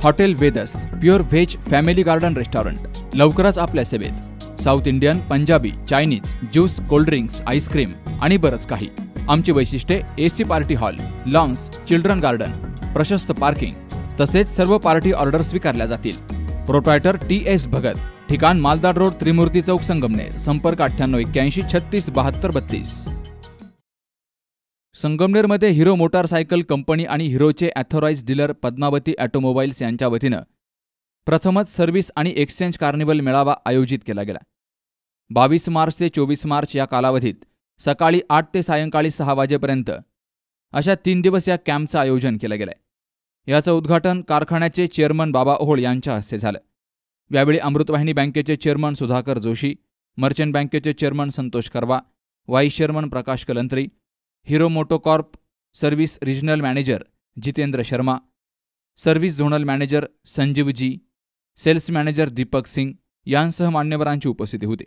Hotel Vedas pure veg family garden restaurant लवकरच आपल्या सेवेत। South Indian, Punjabi, Chinese, juice, cold drinks, ice cream आणि बरंच काही। आमची वैशिष्ट्ये AC party hall, lawns, children garden, प्रशस्त पार्किंग तसेच सर्व पार्टी ऑर्डर स्वीकारल्या जातील। प्रोप्रायटर TS भगत, ठिकाण मालदाड रोड, त्रिमूर्ती चौक, संगमनेर। संपर्क 9881 36 72 32। संगमनेरमध्ये हिरो मोटारसायकल कंपनी आणि हिरोचे ॲथॉराइज्ड डीलर पद्मावती ऑटोमोबाईल्स यांच्या वतीनं प्रथमच सर्व्हिस आणि एक्सचेंज कार्निवल मेळावा आयोजित केला गेला। 22 मार्च ते 24 मार्च या कालावधीत सकाळी 8 ते सायंकाळी 6 वाजेपर्यंत अशा 3 दिवस या कॅम्पचं आयोजन केलं गेलंय। याचं उद्घाटन कारखान्याचे चेअरमन बाबा ओहोळ यांच्या हस्ते झालं। यावेळी अमृतवाहिनी बँकेचे चेअरमन सुधाकर जोशी, मर्चंट बँकेचे chairman Santosh Karwa, vice chairman Prakash Kalantri, Hero MotoCorp service regional manager Jitendra Sharma, service zonal manager Sanjeev ji, sales manager Deepak Singh यांसह मान्यवरांची उपस्थिती होती।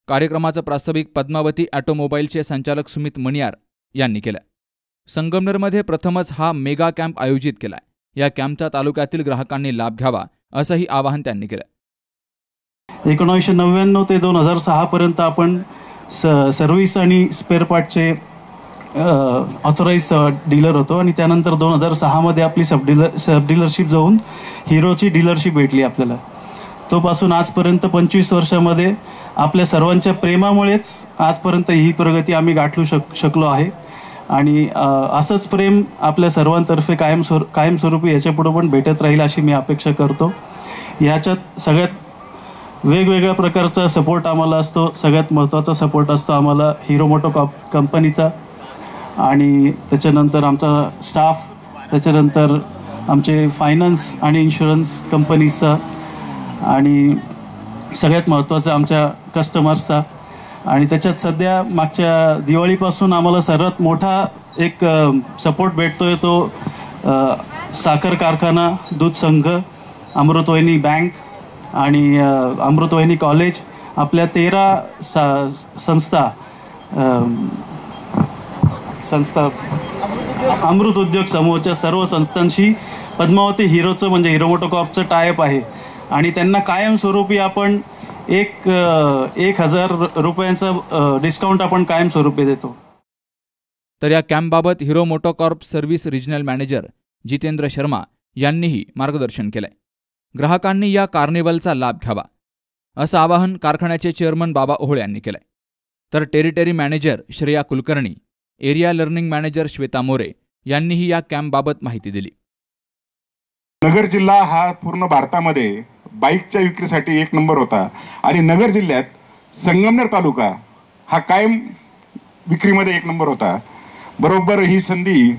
कार्यक्रमाचं प्रास्ताविक पद्मावती ऑटोमोबाईलचे संचालक सुमित मणियार यांनी केलं। संगमनेरमध्ये प्रथमच हा मेगा कॅम्प आयोजित केलाय। या कॅम्पचा तालुक्यातील ग्राहकांनी लाभ घ्यावा असंही आवाहन त्यांनी केलं। 1999 ते 2006 पर्यंत आपण सर्व्हिस आणि स्पेअर पार्टचे ऑथोराइज डीलर होतो आणि त्यानंतर 2006 मध्ये आपली सब डीलरशिप जाऊन हिरोची डीलरशिप भेटली आपल्याला। तोपासून आजपर्यंत 25 वर्षामध्ये आपल्या सर्वांच्या प्रेमामुळेच आजपर्यंत ही प्रगती आम्ही गाठू शकलो आहे आणि असंच प्रेम आपल्या सर्वांतर्फे कायमस्वरूपी याच्यापुढे पण भेटत राहील अशी मी अपेक्षा करतो। ह्याच्यात सगळ्यात वेगवेगळ्या प्रकारचा सपोर्ट आम्हाला असतो। सगळ्यात महत्त्वाचा सपोर्ट असतो आम्हाला हिरो मोटो कंपनीचा आणि त्याच्यानंतर आमचा स्टाफ, त्याच्यानंतर आमचे फायनान्स आणि इन्शुरन्स कंपनीचा आणि सगळ्यात महत्त्वाचं आमच्या कस्टमर्सचा। आणि त्याच्यात सध्या मागच्या दिवाळीपासून आम्हाला सर्वात मोठा एक सपोर्ट भेटतोय तो साखर कारखाना, दूध संघ, अमृतवाहिनी बँक आणि अमृतवाहिनी कॉलेज आपल्या 13 संस्था अमृत उद्योग समूहाच्या सर्व संस्थांशी पद्मावती हिरोचं म्हणजे हिरो मोटोकॉर्पचं टायअप आहे आणि त्यांना कायमस्वरूपी आपण 1,000 रुपयांचा डिस्काउंट आपण कायमस्वरूपी देतो। तर या कॅम्पबाबत Hero MotoCorp service regional manager Jitendra Sharma यांनीही मार्गदर्शन केलंय। ग्राहकांनी या कार्निवलचा लाभ घ्यावा असं आवाहन कारखान्याचे चेअरमन बाबा ओहोळ यांनी केलंय। तर territory manager Shreya Kulkarni, area learning manager Shweta More यांनीही या कॅम्पबाबत माहिती दिली। नगर जिल्हा हा पूर्ण भारतामध्ये बाईकच्या विक्रीसाठी 1 नंबर होता आणि नगर जिल्ह्यात संगमनेर तालुका हा कायम विक्रीमध्ये 1 नंबर होता। बरोबर ही संधी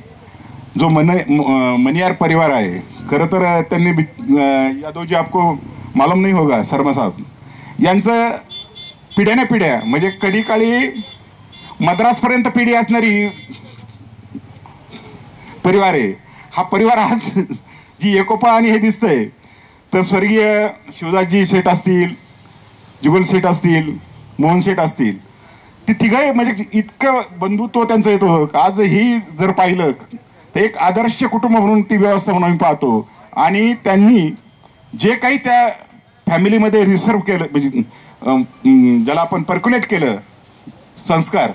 जो मनियार परिवार आहे, खरं तर त्यांनी यादव जी आपको मालूम नहीं होगा शर्मा साहब यांचं पिढ्याने पिढ्या म्हणजे कधी काळी मद्रासपर्यंत पिढी असणारी परिवार आहे। हा परिवार आज जी एकोपा आणि हे दिसतंय तर स्वर्गीय शिवदासजी शेठ असतील, जुगल शेठ असतील, मोहन शेठ असतील, ती तिघही म्हणजे इतकं बंधुत्व त्यांचं येतो। आजही जर पाहिलं तर एक आदर्श कुटुंब म्हणून ती व्यवस्था म्हणून आम्ही पाहतो आणि त्यांनी जे काही त्या फॅमिलीमध्ये रिसर्व केलं म्हणजे ज्याला आपण पर्क्युलेट केलं संस्कार,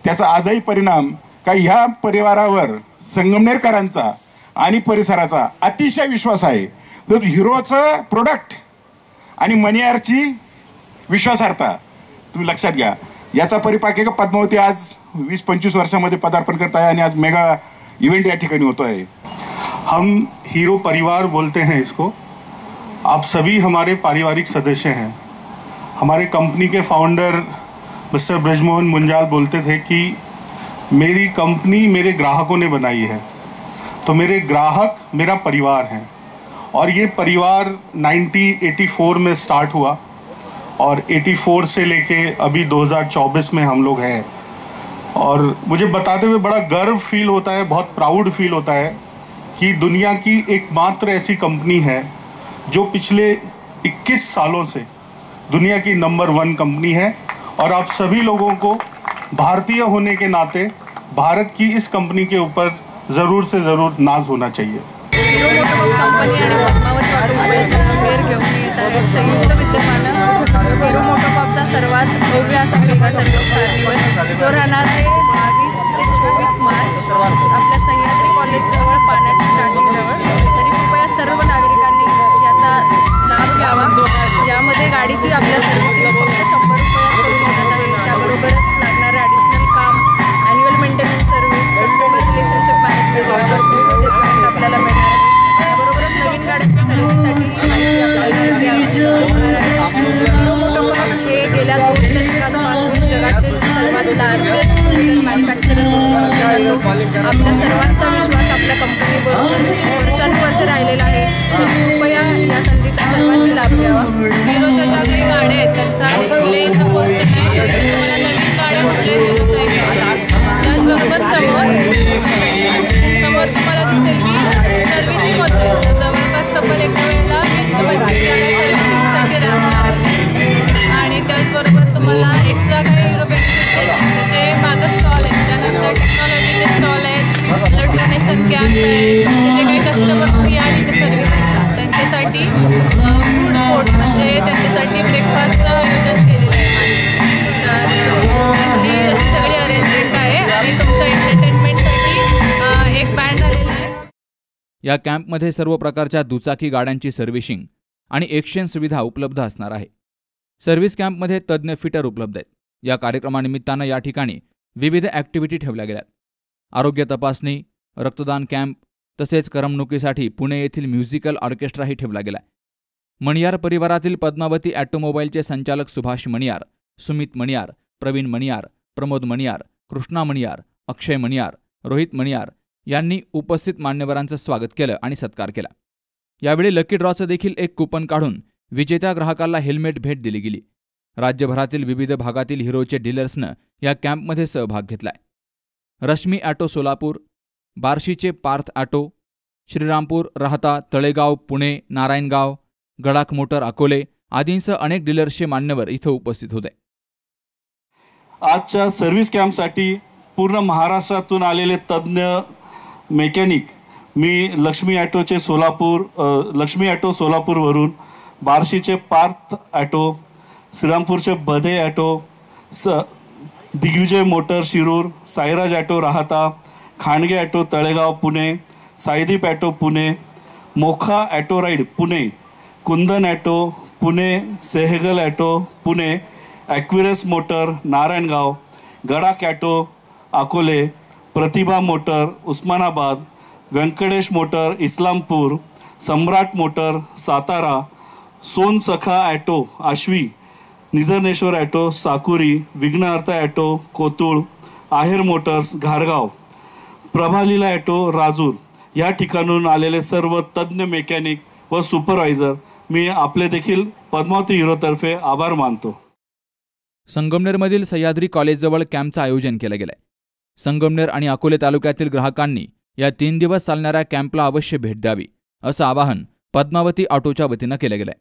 त्याचा आजही परिणाम काही ह्या परिवारावर संगमनेरकरांचा आणि परिसराचा अतिशय विश्वास आहे। तर हिरोचं प्रोडक्ट आणि मनियारची विश्वासार्हता तुम्ही लक्षात घ्या। याचा परिपाक आहे का पद्मावती आज 20-25 वर्षामध्ये पदार्पण करत आहे आणि आज मेगा इवेंट या ठिकाणी होतो है। हम हीरो परिवार बोलते हैं इसको। आप सभी हमारे पारिवारिक सदस्य हैं। हमारे कंपनी के फाउंडर मिस्टर ब्रजमोहन मुंजाल बोलते थे कि मेरी कंपनी मेरे ग्राहकों ने बनाई है, तो मेरे ग्राहक मेरा परिवार हैं और ये परिवार 1984 में स्टार्ट हुआ और 84 से लेके अभी 2024 में हम लोग हैं। और मुझे बताते हुए बड़ा गर्व फील होता है, बहुत प्राउड फील होता है कि दुनिया की एकमात्र ऐसी कंपनी है जो पिछले 21 सालों से दुनिया की नंबर 1 कंपनी है। और आप सभी लोगों को भारतीय होने के नाते भारत की इस कंपनी के ऊपर ज़रूर से ज़रूर नाज होना चाहिए। हिरो मोटोकॉर्प कंपनी आणि पद्मावती ऑटोमोबाईल संगमनेर घेऊन येत आहेत संयुक्त विद्यमानं हिरो मोटोकॉर्पचा सर्वात भव्य असा मेगा सर्व्हिस कार्निवल, जो राहणार आहे 22 ते 24 मार्च आपल्या सह्याद्री कॉलेजजवळ पाण्याच्या टाकीजवळ. तरी कृपया सर्व नागरिकांनी याचा लाभ घ्यावा. यामध्ये गाडीची आपल्या सर्व्हिसिंग फक्त 100 रुपयात करून देण्यात आहे. त्याबरोबरच लागणारे ॲडिशनल काम, annual maintenance service, customer relationship management यावर पूर्ण डिस्काउंट आपल्याला मिळणार आहे. त्याबरोबरच नवीन गाड्यांच्या खरेदीसाठी माहिती आपल्याला इथे होणार आहे. हिरो मोटोकॉर्प हे गेल्या 2 दशकांपासून जगातील सर्वात लार्जेस्ट टू व्हीलर मॅन्युफॅक्चरर म्हणून ओळखला जातो. आपल्या सर्वांचा विश्वास आपल्या कंपनीबरोबर वर्षानुवर्ष राहिलेला आहे. तर कृपया या संधीचा सर्वांनी लाभ घ्यावा. हिरोच्या ज्या काही गाड्या आहेत त्यांचा डिस्प्लेचा पोर्शन आहे, तर इथे तुम्हाला नवीन गाड्या कुठल्या हिरोचा आहे. त्याचबरोबर समोर तुम्हाला दिसेल की सर्व्हिसिंग होते. तर जवळपास तब्बल एका वेळेला 20 ते 25 गाड्या सर्व्हिसिंगसाठी राहणार आहेत. आणि त्याचबरोबर तुम्हाला एक्स्ट्रा काही हिरो बेनिफिट त्याचे मागं स्टॉल आहेत. त्यानंतर टेक्नॉलॉजीचे स्टॉल आहेत, ब्लड डोनेशन कॅम्प आहेत. जे काही कस्टमर तुम्ही याल इथे सर्व्हिसिंगला त्यांच्यासाठी फूड कोर्ट म्हणजे त्यांच्यासाठी ब्रेकफास्टचं आयोजन केलेलं आहे. तर ही अशी सगळी अरेंजमेंट आहे आणि तुमच्या एंटरटेनमेंटसाठी एक बँड आलेला आहे. या कॅम्पमध्ये सर्व प्रकारच्या दुचाकी गाड्यांची सर्व्हिसिंग आणि एक्सचेंज सुविधा उपलब्ध असणार आहे. सर्व्हिस कॅम्पमध्ये तज्ज्ञ फिटर उपलब्ध आहेत. या कार्यक्रमानिमित्तानं या ठिकाणी विविध ॲक्टिव्हिटी ठेवल्या गेल्यात. आरोग्य तपासणी, रक्तदान कॅम्प तसेच करमणुकीसाठी पुणे येथील म्युझिकल ऑर्केस्ट्राही ठेवला गेला. मणियार परिवारातील पद्मावती ॲटोमोबाईलचे संचालक सुभाष मणियार, सुमित मणियार, प्रवीण मणियार, प्रमोद मणियार, कृष्णा मणियार, अक्षय मणियार, रोहित मणियार यांनी उपस्थित मान्यवरांचं स्वागत केलं आणि सत्कार केला. यावेळी लकी ड्रॉचं देखील एक कुपन काढून विजेत्या ग्राहकाला हेल्मेट भेट दिली गेली. राज्यभरातील विविध भागातील हिरोचे डीलर्सनं या कॅम्पमध्ये सहभाग घेतलाय. रश्मी ॲटो सोलापूर, बार्शीचे पार्थ ॲटो, श्रीरामपूर, राहता, तळेगाव, पुणे, नारायणगाव, गडाख मोटर अकोले आदींसह अनेक डीलर्सचे मान्यवर इथं उपस्थित होते. आजच्या सर्व्हिस कॅम्पसाठी पूर्ण महाराष्ट्रातून आलेले तज्ज्ञ मेकॅनिक, मी लक्ष्मी ॲटो सोलापूरवरून, बार्शीचे पार्थ ॲटो, श्रीरामपूरचे Badhe auto, Digvijay motor Shirur, Sairaj auto Rahata, Khandge auto Talegaon Pune, Saideep auto Pune, Mokha auto ride Pune, Kundan auto Pune, Sehgal auto Pune, ॲक्विरस motor Narayangaon, Gadakh auto Akole, Pratibha motor Osmanabad, Venkatesh motor Islampur, Samrat motor Satara, Sonsakha auto Ashvi, Nijarneshwar auto Sakuri, Vighnaharta auto Kotul, Aher motors घारगाव, प्रभालीला ॲटो राजूर या ठिकाणून आलेले सर्व तज्ज्ञ मेकॅनिक व सुपरवायझर मी आपले देखील पद्मावती हिरोतर्फे आभार मानतो. संगमनेरमधील सह्याद्री कॉलेजजवळ कॅम्पचं आयोजन केलं गेलंय. संगमनेर आणि अकोले तालुक्यातील ग्राहकांनी या 3 दिवस चालणाऱ्या कॅम्पला अवश्य भेट द्यावी असं आवाहन पद्मावती ऑटोच्या वतीनं केलं गेलंय.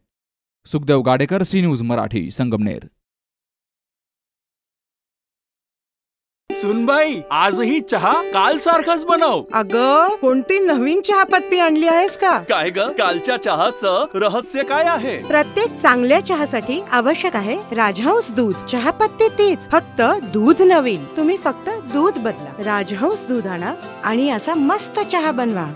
Sukhdev Gadekar, C news Marathi, Sangamner. सुनबाई, आजही चहा काल सारखाच बनव. अगं, कोणती नवीन चहापत्ती आणली आहेस का? काय ग, कालच्या चहाचं रहस्य काय आहे? प्रत्येक चांगल्या चहासाठी आवश्यक आहे राजहंस दूध. चहापत्ती तीच, फक्त दूध नवीन. तुम्ही फक्त दूध बदला. राजहंस दूध आणा आणि असा मस्त चहा बनवा.